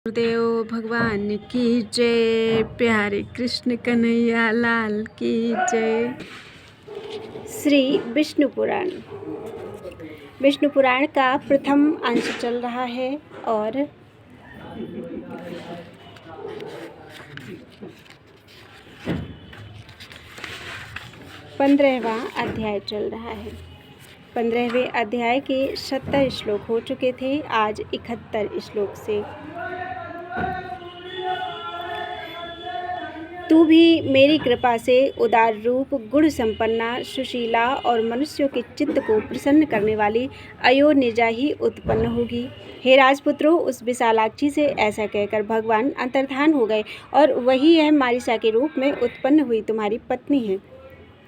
गुरुदेव भगवान की जय। प्यारे कृष्ण कन्हैया लाल की जय। श्री विष्णु पुराण। विष्णु पुराण का प्रथम अंश चल रहा है और 15वां अध्याय चल रहा है। 15वें अध्याय के 70 श्लोक हो चुके थे। आज 71 श्लोक से तू भी मेरी कृपा से उदार रूप, गुण संपन्ना, सुशीला और मनुष्यों के चित्त को प्रसन्न करने वाली अयोनिजा ही उत्पन्न होगी। हे राजपुत्रों, उस विशालाक्षी से ऐसा कहकर भगवान अंतर्धान हो गए और वही यह मारीसा के रूप में उत्पन्न हुई तुम्हारी पत्नी है।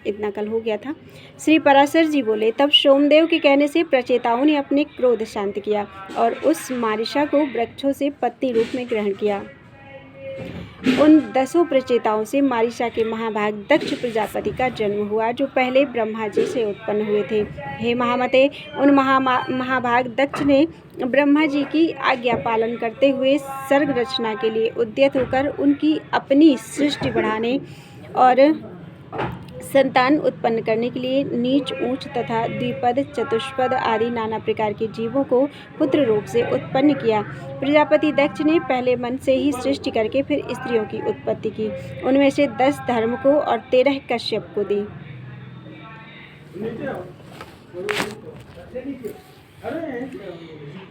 इतना कल हो गया था। श्री पराशर जी बोले, तब सोमदेव के कहने से प्रचेताओं ने अपने क्रोध शांत किया और उस मारीसा को वृक्षों से पत्नी रूप में ग्रहण किया। उन 10 प्रचेताओं से मारीसा के महाभाग दक्ष प्रजापति का जन्म हुआ, जो पहले ब्रह्मा जी से उत्पन्न हुए थे। हे महामते, उन महाभाग दक्ष ने ब्रह्मा जी की आज्ञा पालन करते हुए सर्ग रचना के लिए उद्यत होकर उनकी अपनी सृष्टि बढ़ाने और संतान उत्पन्न करने के लिए नीच, ऊंच तथा द्विपद, चतुष्पद आदि नाना प्रकार के जीवों को पुत्र रूप से उत्पन्न किया। प्रजापति दक्ष ने पहले मन से ही सृष्टि करके फिर स्त्रियों की उत्पत्ति की। उनमें से 10 धर्म को और 13 कश्यप को दी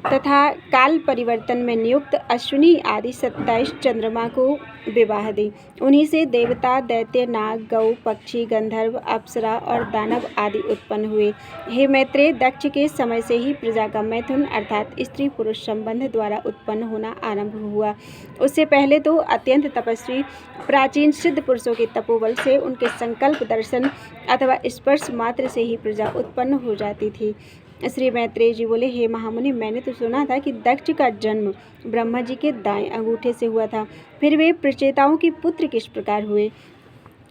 तथा काल परिवर्तन में नियुक्त अश्विनी आदि 27 चंद्रमा को विवाह दी। उन्हीं से देवता, दैत्य, नाग, गौ, पक्षी, गंधर्व, अप्सरा और दानव आदि उत्पन्न हुए। हे मैत्रेय, दक्ष के समय से ही प्रजा का मैथुन अर्थात स्त्री पुरुष संबंध द्वारा उत्पन्न होना आरंभ हुआ। उससे पहले तो अत्यंत तपस्वी प्राचीन सिद्ध पुरुषों के तपोबल से उनके संकल्प, दर्शन अथवा स्पर्श मात्र से ही प्रजा उत्पन्न हो जाती थी। श्री मैत्रेय जी बोले, हे महामुनि, मैंने तो सुना था कि दक्ष का जन्म ब्रह्मा जी के दाएं अंगूठे से हुआ था। फिर वे प्रचेताओं के पुत्र किस प्रकार हुए?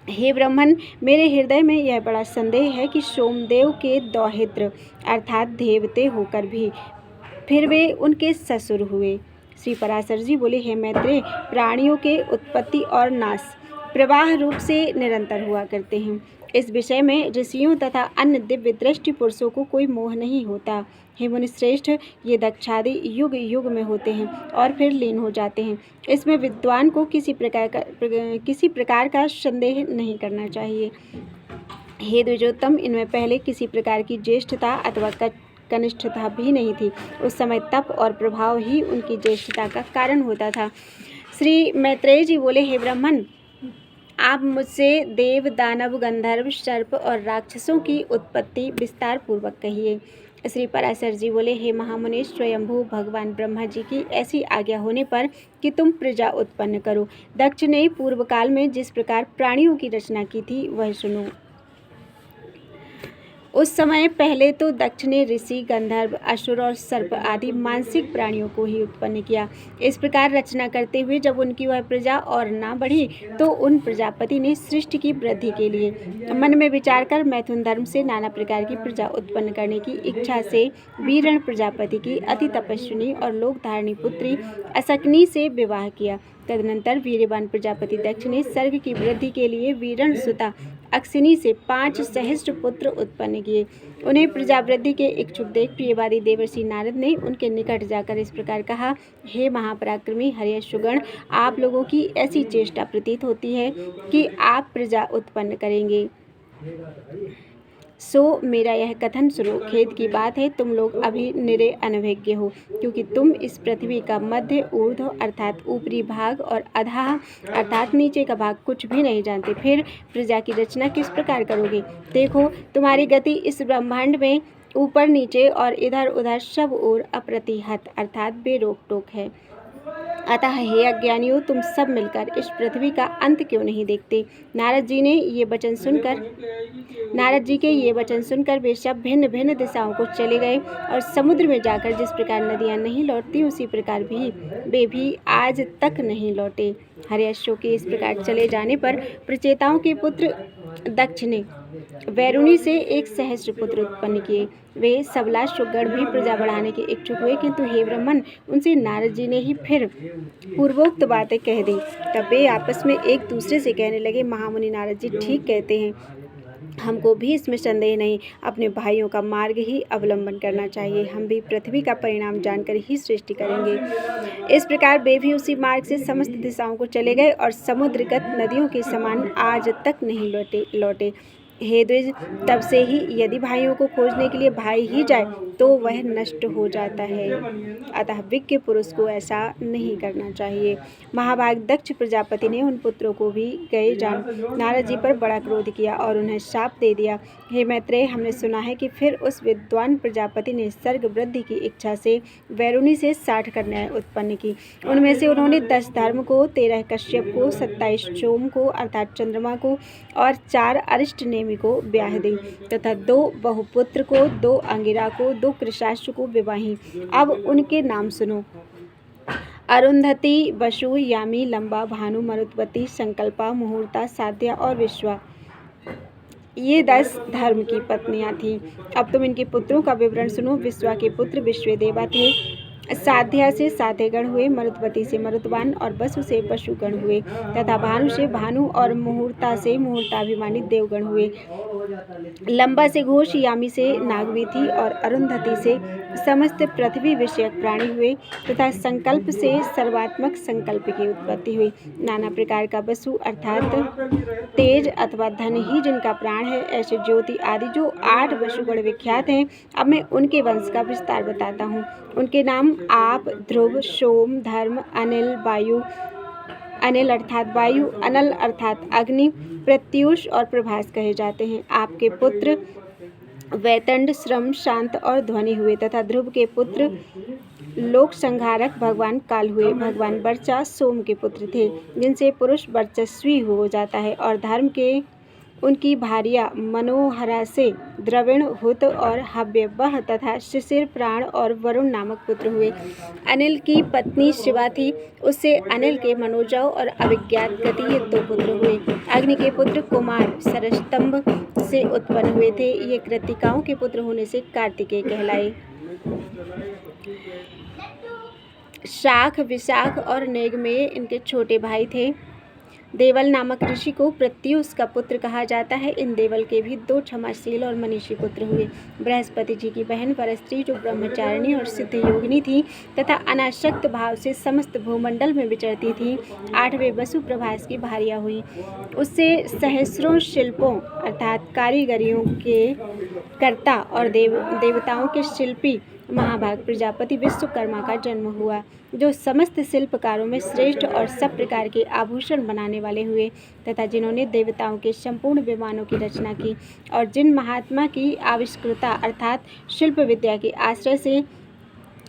हे ब्रह्मन, मेरे हृदय में यह बड़ा संदेह है कि सोमदेव के दौहित्र अर्थात देवते होकर भी फिर वे उनके ससुर हुए। श्री पराशर जी बोले, हे मैत्रेय, प्राणियों के उत्पत्ति और नाश प्रवाह रूप से निरंतर हुआ करते हैं। इस विषय में ऋषियों तथा अन्य दिव्य दृष्टि पुरुषों को कोई मोह नहीं होता। हे मुनिश्रेष्ठ, ये दक्षादि युग युग में होते हैं और फिर लीन हो जाते हैं। इसमें विद्वान को किसी प्रकार का संदेह नहीं करना चाहिए। हे द्विजोत्तम, इनमें पहले किसी प्रकार की ज्येष्ठता अथवा कनिष्ठता भी नहीं थी। उस समय तप और प्रभाव ही उनकी ज्येष्ठता का कारण होता था। श्री मैत्रेय जी बोले, हे ब्राह्मण, आप मुझसे देव, दानव, गंधर्व, सर्प और राक्षसों की उत्पत्ति विस्तार पूर्वक कहिए। श्री पराशर जी बोले, हे महामुनि, स्वयंभू भगवान ब्रह्मा जी की ऐसी आज्ञा होने पर कि तुम प्रजा उत्पन्न करो। दक्ष ने पूर्व काल में जिस प्रकार प्राणियों की रचना की थी वह सुनो। उस समय पहले तो दक्ष ने ऋषि, गंधर्व, असुर और सर्प आदि मानसिक प्राणियों को ही उत्पन्न किया। इस प्रकार रचना करते हुए जब उनकी वह प्रजा और ना बढ़ी तो उन प्रजापति ने सृष्टि की वृद्धि के लिए मन में विचार कर मैथुन धर्म से नाना प्रकार की प्रजा उत्पन्न करने की इच्छा से वीरण प्रजापति की अति तपस्विनी और लोकधारिणी पुत्री असकनी से विवाह किया। तदनंतर वीर्यवान प्रजापति दक्ष ने सर्ग की वृद्धि के लिए वीरण सुता अक्सिनी से 5 सहस्त्र पुत्र उत्पन्न किए। उन्हें प्रजावृद्धि के इच्छुक देख प्रियवादी देवर्षि नारद ने उनके निकट जाकर इस प्रकार कहा, हे महापराक्रमी हर्यश्वगण, आप लोगों की ऐसी चेष्टा प्रतीत होती है कि आप प्रजा उत्पन्न करेंगे। सो मेरा यह कथन सुनो। खेद की बात है, तुम लोग अभी निरे अनभिज्ञ हो, क्योंकि तुम इस पृथ्वी का मध्य, ऊर्ध्व अर्थात ऊपरी भाग और अधः अर्थात नीचे का भाग कुछ भी नहीं जानते। फिर प्रजा की रचना किस प्रकार करोगे? देखो, तुम्हारी गति इस ब्रह्मांड में ऊपर नीचे और इधर उधर सब ओर अप्रतिहत अर्थात बेरोक टोक है। अतः हे अज्ञानियों, तुम सब मिलकर इस पृथ्वी का अंत क्यों नहीं देखते? नारद जी के ये वचन सुनकर वे सब भिन्न भिन्न दिशाओं को चले गए और समुद्र में जाकर जिस प्रकार नदियाँ नहीं लौटती उसी प्रकार वे भी आज तक नहीं लौटे। हर्यश्व के इस प्रकार चले जाने पर प्रचेताओं के पुत्र दक्ष ने वैरुणी से एक सहस्र पुत्र उत्पन्न किए। वे सबला शुकगण भी प्रजा बढ़ाने के इच्छुक हुए, किंतु हे ब्राह्मण, उनसे नारद जी ने ही फिर पूर्वोक्त बातें कह दी। तब वे आपस में एक दूसरे से कहने लगे, महामुनि नारद जी ठीक कहते हैं, हमको भी इसमें संदेह नहीं, अपने भाइयों का मार्ग ही अवलंबन करना चाहिए। हम भी पृथ्वी का परिणाम जानकर ही सृष्टि करेंगे। इस प्रकार वे भी उसी मार्ग से समस्त दिशाओं को चले गए और समुद्रगत नदियों के समान आज तक नहीं लौटे। हे द्विज, तब से ही यदि भाइयों को खोजने के लिए भाई ही जाए तो वह नष्ट हो जाता है, अतः विज्ञ पुरुष को ऐसा नहीं करना चाहिए। महाभाग दक्ष प्रजापति ने उन पुत्रों को भी गए जान नारद जी पर बड़ा क्रोध किया और उन्हें शाप दे दिया। हे मैत्रेय, हमने सुना है कि फिर उस विद्वान प्रजापति ने सर्ग वृद्धि की इच्छा से वैरुणी से 60 कन्याएं उत्पन्न की। उनमें से उन्होंने 10 धर्म को, 13 कश्यप को, 27 सोम को अर्थात चंद्रमा को और 4 अरिष्ट नेमि को ब्याह दी तथा 2 बहुपुत्र को, 2 अंगिरा को, 2 कृशाश्व को विवाही। अब उनके नाम सुनो। अरुंधति, वसु, यामी, लंबा, भानु, मरुत्वती, संकल्पा, मुहूर्ता, साध्या और विश्वा, ये 10 धर्म की पत्नियां थीं। अब तुम इनके पुत्रों का विवरण सुनो। विश्वा के पुत्र विश्वदेवा थे, साध्या से साध्यगण हुए, मरुत्वती से मरुतवान और वसु से वसुगण हुए तथा भानु से भानु और मुहूर्ता से मुहूर्ताभिमानी देवगण हुए। लंबा से घोष, यामी से नागवीथी और अरुंधति से समस्त पृथ्वी विषयक प्राणी हुए तथा संकल्प से सर्वात्मक संकल्प की उत्पत्ति हुई। नाना प्रकार का वसु अर्थात तेज अथवा धन ही जिनका प्राण है, ऐसे ज्योति आदि जो 8 वसुगण विख्यात हैं। अब मैं उनके वंश का विस्तार बताता हूँ। उनके नाम आप, ध्रुव, सोम, धर्म, अनिल, वायु, अनिल अर्थात वायु, अनल अर्थात अग्नि, प्रत्यूष और प्रभास कहे जाते हैं। आपके पुत्र वैतंड, श्रम, शांत और ध्वनि हुए तथा ध्रुव के पुत्र लोक संहारक भगवान काल हुए। भगवान वर्चा सोम के पुत्र थे, जिनसे पुरुष वर्चस्वी हो जाता है, और धर्म के उनकी भार्या मनोहरा से द्रविण, हुत और हव्यवह तथा शिशिर, प्राण और वरुण नामक पुत्र हुए। अनिल की पत्नी शिवा थी, उससे अनिल के मनोजव और अभिज्ञात गति ये 2 पुत्र हुए। अग्नि के पुत्र कुमार सरस्तंभ से उत्पन्न हुए थे, ये कृतिकाओं के पुत्र होने से कार्तिकेय कहलाए। शाख, विशाख और नेगमेय इनके छोटे भाई थे। देवल नामक ऋषि को प्रत्युष का पुत्र कहा जाता है। इन देवल के भी 2 क्षमाशील और मनीषी पुत्र हुए। बृहस्पति जी की बहन परस्त्री जो ब्रह्मचारिणी और सिद्ध योगिनी थी तथा अनासक्त भाव से समस्त भूमंडल में विचरती थी, 8वें वसु प्रभास की भार्या हुई। उससे सहस्रों शिल्पों अर्थात कारीगरियों के कर्ता और देवताओं के शिल्पी महाभाग प्रजापति विश्वकर्मा का जन्म हुआ, जो समस्त शिल्पकारों में श्रेष्ठ और सब प्रकार के आभूषण बनाने वाले हुए तथा जिन्होंने देवताओं के संपूर्ण विमानों की रचना की और जिन महात्मा की आविष्कृता अर्थात शिल्प विद्या के आश्रय से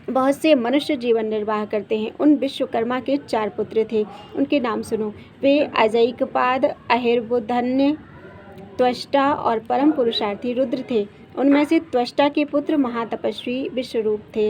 बहुत से मनुष्य जीवन निर्वाह करते हैं, उन विश्वकर्मा के 4 पुत्र थे। उनके नाम सुनो। वे अजैकपाद, अहिर्बुधन्य, त्वष्टा और परम पुरुषार्थी रुद्र थे। उनमें से त्वष्टा के पुत्र महातपस्वी विश्वरूप थे।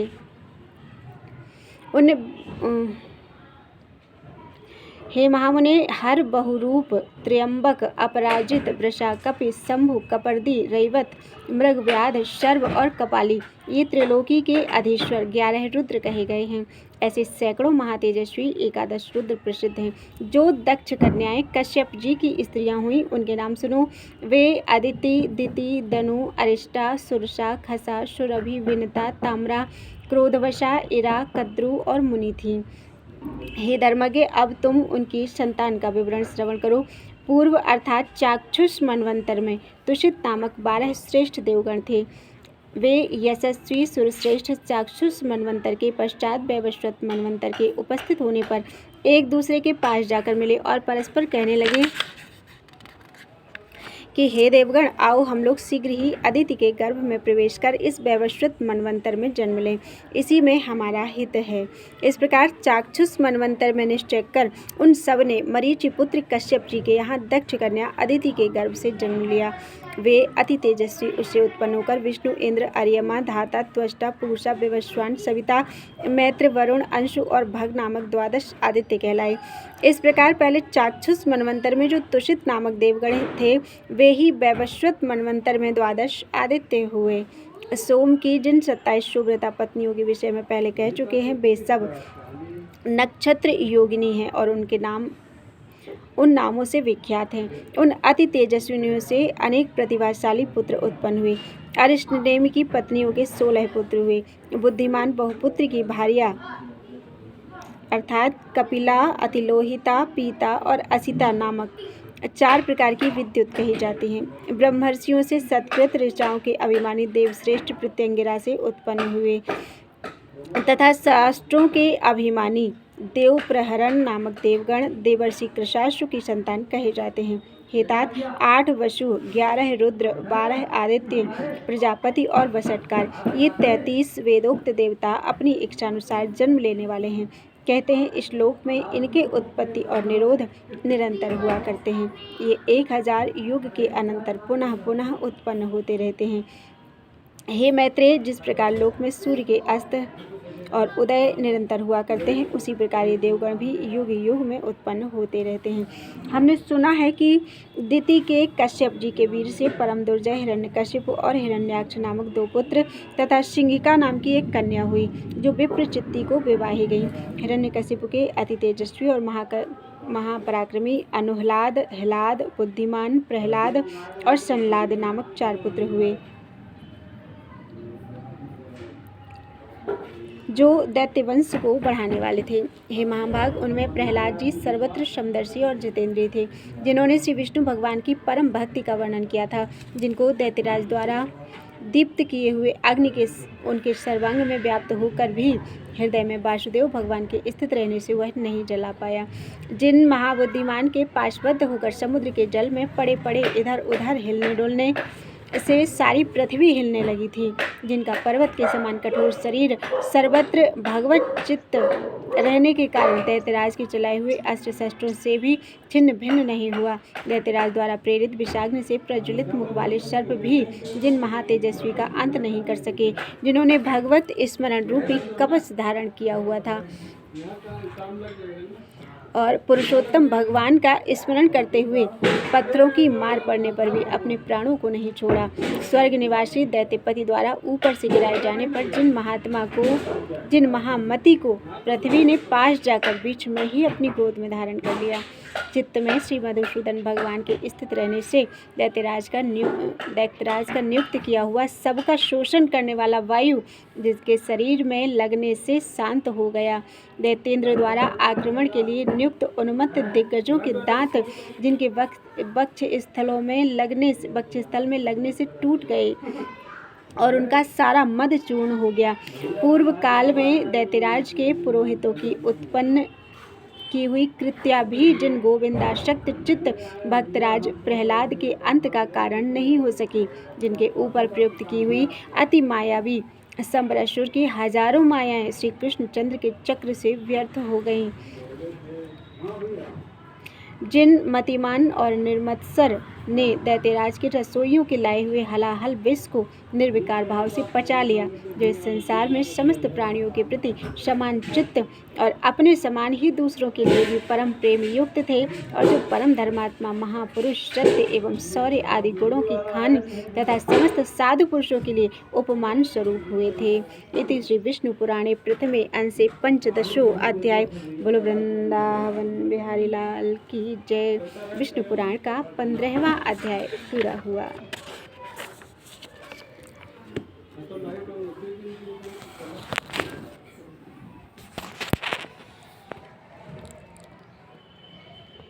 हे महामुने, हर बहुरूप, त्र्यंबक, अपराजित, वृषा, कपि, शंभु, कपर्दी, रैवत, मृगव्याध, शर्व और कपाली, ये त्रिलोकी के अधीश्वर 11 रुद्र कहे गए हैं। ऐसे सैकड़ों महातेजस्वी 11 रुद्र प्रसिद्ध हैं। जो दक्ष कन्याएं कश्यप जी की स्त्रियां हुईं, उनके नाम सुनो। वे अदिति, दिति, दनु, अरिष्टा, सुरसा, खसा, सुरभि, विनता, ताम्रा, क्रोधवशा, इरा, कद्रु और मुनि थीं। हे धर्मज्ञ, अब तुम उनकी संतान का विवरण श्रवण करो। पूर्व अर्थात चाक्षुष मनवंतर में तुषित नामक 12 श्रेष्ठ देवगण थे। वे यशस्वी सुरश्रेष्ठ चाक्षुष मनवंतर के पश्चात वैवस्वत मनवंतर के उपस्थित होने पर एक दूसरे के पास जाकर मिले और परस्पर कहने लगे कि हे देवगण, आओ हम लोग शीघ्र ही अदिति के गर्भ में प्रवेश कर इस वैवस्वत मनवंतर में जन्म लें, इसी में हमारा हित है। इस प्रकार चाक्षुष मनवंतर में निश्चय कर उन सब ने मरीचि पुत्र कश्यप जी के यहाँ दक्ष कन्या अदिति के गर्भ से जन्म लिया। वे अति तेजस्वी उससे उत्पन्न होकर विष्णु, इंद्र, अर्यमा, धाता, त्वष्टा, पूषा, विवस्वान, सविता, मैत्र, वरुण, अंशु और भग नामक 12 आदित्य कहलाए। इस प्रकार पहले चाक्षुष मनवंतर में जो तुषित नामक देवगण थे, वे ही वैवस्वत मनवंतर में द्वादश आदित्य हुए। सोम की जिन 27 शुभ्रता पत्नियों के विषय में पहले कह चुके हैं, वे सब नक्षत्र योगिनी हैं और उनके नाम उन नामों से विख्यात हैं। उन अति तेजस्विनियों से अनेक प्रतिभाशाली पुत्र उत्पन्न हुए। अरिष्टनेमि की पत्नियों के 16 पुत्र हुए। बुद्धिमान बहुपुत्र की भार्या अर्थात कपिला, अतिलोहिता, पीता और असिता नामक 4 प्रकार की विद्युत कही जाती हैं। ब्रह्मर्षियों से सत्कृत ऋचाओं के अभिमानी देवश्रेष्ठ प्रत्यंगिरा से उत्पन्न हुए तथा शास्त्रों के अभिमानी देवप्रहरण नामक देवगण देवर्षि कृशाश्व की संतान कहे जाते हैं। हेतात 8 वसु, 11 रुद्र, 12 आदित्य, प्रजापति और वसटकार, ये 33 वेदोक्त देवता अपनी इच्छानुसार जन्म लेने वाले हैं। कहते हैं इस लोक में इनके उत्पत्ति और निरोध निरंतर हुआ करते हैं। ये 1000 युग के अनंतर पुनः पुनः उत्पन्न होते रहते हैं। हे मैत्रेय, जिस प्रकार लोक में सूर्य के अस्त और उदय निरंतर हुआ करते हैं, उसी प्रकार ये देवगण भी युग युग में उत्पन्न होते रहते हैं। हमने सुना है कि दिति के कश्यप जी के वीर से परम दुर्जय हिरण्यकशिपु और हिरण्याक्ष नामक 2 पुत्र तथा सिंहिका नाम की एक कन्या हुई, जो विप्रचित्ति को विवाही गई। हिरण्यकशिपु के अति तेजस्वी और महापराक्रमी अनुह्लाद, ह्लाद, बुद्धिमान, प्रह्लाद और संलाद नामक 4 पुत्र हुए, जो दैत्यवंश को बढ़ाने वाले थे। हे महाभाग, उनमें प्रहलाद जी सर्वत्र समदर्शी और जितेंद्रिय थे, जिन्होंने श्री विष्णु भगवान की परम भक्ति का वर्णन किया था, जिनको दैत्यराज द्वारा दीप्त किए हुए अग्नि के उनके सर्वांग में व्याप्त होकर भी हृदय में वासुदेव भगवान के स्थित रहने से वह नहीं जला पाया। जिन महाबुद्धिमान के पाशबद्ध होकर समुद्र के जल में पड़े पड़े इधर उधर हिलने डोलने से सारी पृथ्वी हिलने लगी थी, जिनका पर्वत के समान कठोर शरीर सर्वत्र भगवत चित्त रहने के कारण दैत्यराज के चलाए हुए अस्त्र शस्त्रों से भी छिन्न भिन्न नहीं हुआ। दैत्यराज द्वारा प्रेरित विषाग्नि से प्रज्वलित मुख वाले सर्प भी जिन महातेजस्वी का अंत नहीं कर सके, जिन्होंने भगवत स्मरण रूपी कवच धारण किया हुआ था और पुरुषोत्तम भगवान का स्मरण करते हुए पत्थरों की मार पड़ने पर भी अपने प्राणों को नहीं छोड़ा। स्वर्ग निवासी दैत्यपति द्वारा ऊपर से गिराए जाने पर जिन महामति को पृथ्वी ने पास जाकर बीच में ही अपनी गोद में धारण कर लिया। चित्त में श्री मधुसूदन भगवान के स्थित रहने से दैत्यराज का नियुक्त किया हुआ सबका शोषण करने वाला वायु जिसके शरीर में लगने से शांत हो गया। दैत्येंद्र द्वारा आक्रमण के लिए नियुक्त उन्मत्त दिग्गजों के दांत जिनके वक्ष स्थल में लगने से टूट गए और उनका सारा मद चूर्ण हो गया। पूर्व काल में दैत्यराज के पुरोहितों की उत्पन्न की हुई कृत्या भी जिन गोविंदाशक्त चित्त भक्तराज प्रहलाद के अंत का कारण नहीं हो सकी, जिनके ऊपर प्रयुक्त की हुई अति मायावी संबरासुर की हजारों मायाएं श्री कृष्णचंद्र के चक्र से व्यर्थ हो गईं, जिन मतिमान और निर्मत्सर ने दैत्यराज के रसोइयों के लाए हुए हलाहल विष को निर्विकार भाव से पचा लिया, जो इस संसार में समस्त प्राणियों के प्रति समान चित्त और अपने समान ही दूसरों के लिए भी परम प्रेम युक्त थे, और जो परम धर्मात्मा महापुरुष सत्य एवं शौर्य आदि गुणों की खान तथा समस्त साधु पुरुषों के लिए उपमान स्वरूप हुए थे। इति श्री विष्णु पुराणे प्रथमे अंशे 15 अध्याय। बोलो वृंदावन बिहारी लाल की जय। विष्णु पुराण का 15वां अध्याय पूरा हुआ।